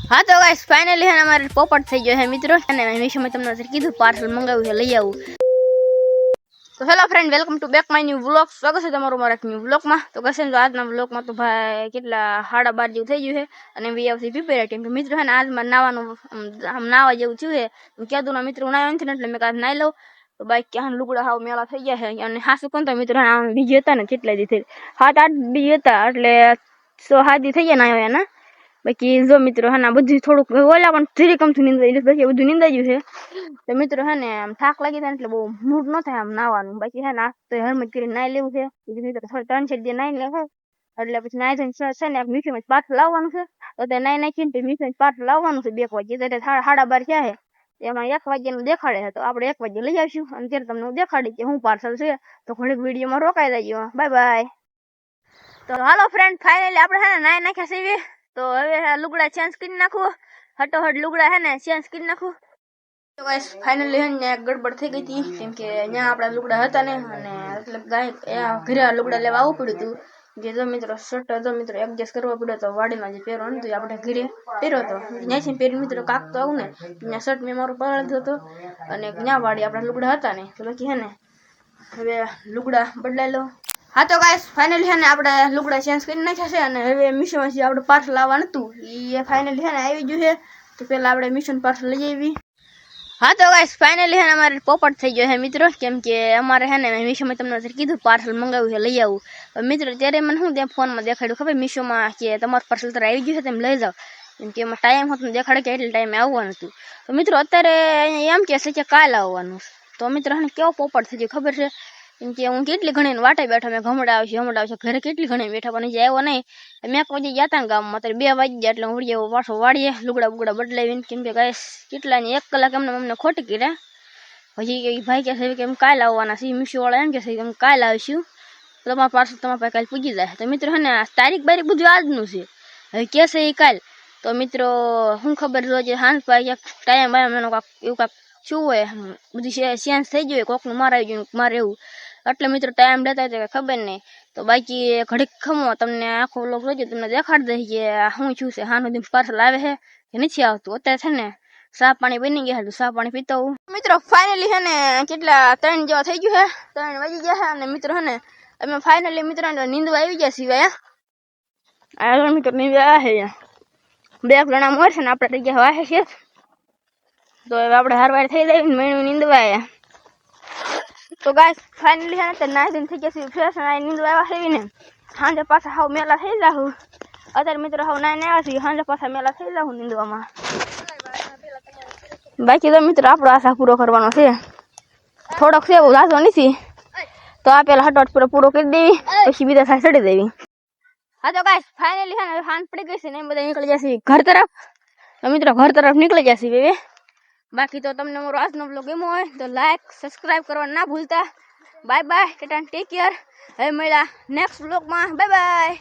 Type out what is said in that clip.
हाँ तो guys finally है हमारे पोपट થઈ ગયો है મિત્રો અને મીશો માં તમને કીધું પાર્સલ મંગાવ્યું છે લઈ આવું। તો hello friend welcome to back my new vlog. સ્વાગત છે તમારું મારા એક ન્યુ વ્લોગ માં। તો કશે તો આજના વ્લોગ માં તો ભાઈ કેટલા 12:30 જેવું થઈ ગયું છે અને વી આવતી પ્રિપેર કેમ કે મિત્રો છે ને આજ માં નાવાનું નાવા જેવું થયું છે કીધું ના મિત્રો નાયો નથી એટલે મેં કાજ નાઈ લઉં। તો બાઈક ક્યાં લુગડા હાવ મેલા થઈ ગયા છે અને હાસુ કોણ તો મિત્રો આ બીજી હતા ને કેટલા દી થઈ 7-8 દી હતા એટલે 6-7 દી થઈ ગયા નાયો એના। बाकी जो मित्रों है ना बुद्धि थोड़ुक ओला पण धीरे कम थी निंदाई बाकी બધું નિંદાઈ ગયું છે। તો મિત્રો है ને આમ થાક લાગી થાય એટલે બહુ મૂડ ન થાય આમ નાવાનું। બાકી है ને તો હેલ્મેટ કરીને નાઈ લેવું છે મિત્રો થોડી 3-4 દી નાઈ લે એટલે પછી નાઈ જઈને છે ને મીઠી માં પાછું લાવવાનું છે। તો તે નાઈ નાખીને પછી મીઠી માં પાછું લાવવાનું છે 2 વાગે એટલે 12:30 થયા છે એમાં 1 વાગ્યાનું દેખાડે છે। તો આપણે 1 વાગે લઈ આવશું અને ત્યારે તમને દેખાડી કે હું પાર્સલ છે। તો ઘણી વિડિયો માં રોકાઈ જજો। Bye bye. તો હાલો ફ્રેન્ડ ફાઇનલી આપણે છે ને નાઈ નાખ્યા છે। तो હવે લુગડા ચેન્જ કરી નાખું હટોહટ લુગડા હે ને ચેન્જ કરી નાખું। તો ગાઈસ ફાઇનલી હે ને ગડબડ થઈ ગઈ હતી કેમ કે અહીંયા આપડા લુગડા હતા ને અને એટલે ગાય ઘરે લુગડા લેવા આવવું પડ્યું હતું જે જો મિત્રો શર્ટ જો મિત્રો એડજસ્ટ કરવા પડ્યો તો વાડીમાં જે પહેરવાનું હતું આપણે ઘરે પહેર્યો તો ત્યાંથી પહેરી મિત્રો કાક તો આવું ને ત્યાં શર્ટ મેં મારું પહેરેલું હતું અને ત્યાં વાડી આપડા લુગડા હતા ને તો બાકી હે ને હવે લુગડા બદલાઈ લો। हाँ तो गाइस फाइनली है ने આપણે લુગડા ચેન્જ કરી નાખ્યા છે અને હવે મિશન માં આપણે પાર્સલ આવવાનું હતું ઈ ફાઇનલી है ને આવી ગયું છે। તો પહેલા આપણે મિશન પાર્સલ લઈ આવી। हाँ तो गाइस फाइनली है ने हमारे પોપટ થઈ ગયો છે મિત્રો કેમ કે અમારે है ને મિશન માં તમને કીધું પાર્સલ મંગાવ્યું છે લઈ આવું। મિત્રો ત્યારે મને હું ત્યાં ફોન માં દેખાડ્યું ખબર મિશન માં કે તમારું પાર્સલ તો આવી ગયું છે તમે લઈ જાઓ કેમ કે એમાં ટાઈમ હતો દેખાડે કે એટલે ટાઈમે આવવાનું હતું। તો મિત્રો અત્યારે એમ કે છે કે કાલ આવવાનું। તો મિત્રો હને કેવો પોપટ થઈ ગયો ખબર છે કેમ કે હું કેટલી ઘણી વાટે બેઠા મેં હમણાં આવશે ઘરે કેટલી ઘણી બેઠા પણ જે આવ્યો નહીં મેં એક વાગે ગયા હતા ગામમાં ત્યારે 2 વાગી ગયા એટલે હું વળી આવ્યો પાછો વાડીએ લુગડા બુગડા બદલાવીને કેમ કે ગાઈસ કેટલા ની 1 કલાક અમને ખોટી કર્યા। પછી ભાઈ કહે છે કે એમ કાલ આવવાના છે મીશો વાળા એમ કહે છે કે એમ કાલ આવીશું તો તમારા પાર્સલ તમારા પાસે કાલ પૂજી જાય। તો મિત્રો હે ને તારીખ બારીખ બધું આજનું છે હવે કે છે એ કાલ। તો મિત્રો હું ખબર રોજ હાંજ પાઈ ટાઈમ એનો કાક એવું કાક શું હોય બધી ચેન્જ થઈ ગયું કોકનું માર આવી ગયું મારે એવું એટલે મિત્રો ટાઈમ લેતા હોય ખબર નહીં। તો બાકી ઘડીક ખમો તમને આખો વ્લોગ જોજો તમને દેખાડી દઈ કે શું છું છે હાનું દિન પાર્સલ આવે છે કે નથી આવતું। અત્યારે છે ને ચા પાણી બની ગયા હતું ચા પાણી પીતો હું મિત્રો ફાઇનલી છે ને કેટલા 3 જેવા થઈ ગયું છે 3 વાગી ગયા છે અને મિત્રો છે ને અમે ફાઇનલી મિત્રો નીંદવા આવી ગયા છીએ। આ મિત્રો નીંદવા આવ્યા છે 2 જણા મોર છે ને આપણે થઈ ગયા વાહે છે તો હવે આપણે હારવાર થઈ જાય મહિનું નીંદવા આવ્યા। तो गाइस फाइनली है ना नाइ दिन થઈ ગયા છે ફ્રેશ નાઈ નીંદવા આવ્યા છે ને હાંજે પાછા હાવ મેલા થઈ જાહુ। અત્યારે મિત્રો હાવ નાઈ આવ્યા છે હાંજે પાછા મેલા થઈ જાહુ નીંદવામાં। બાકી તો મિત્રો આપણો આશા પૂરો કરવાનો છે થોડોક છે બહુ જાજો નથી તો આ પેલા હટોટ પૂરો કરી દેવી પછી બીજા સાઈ ચડી દેવી। હા તો ગાઈસ ફાઇનલી है ना હાંજ પડી ગઈ છે ને બધા નીકળી જશે ઘર તરફ। તો મિત્રો ઘર તરફ નીકળી જશે બેબી। बाकी तो तुमने मोर आज नो व्लॉग गम्यो होय तो लाइक सब्सक्राइब करवा ना भूलता। Bye bye take care. હવે મળ્યા નેક્સ્ટ વ્લોગ માં बाय बाय।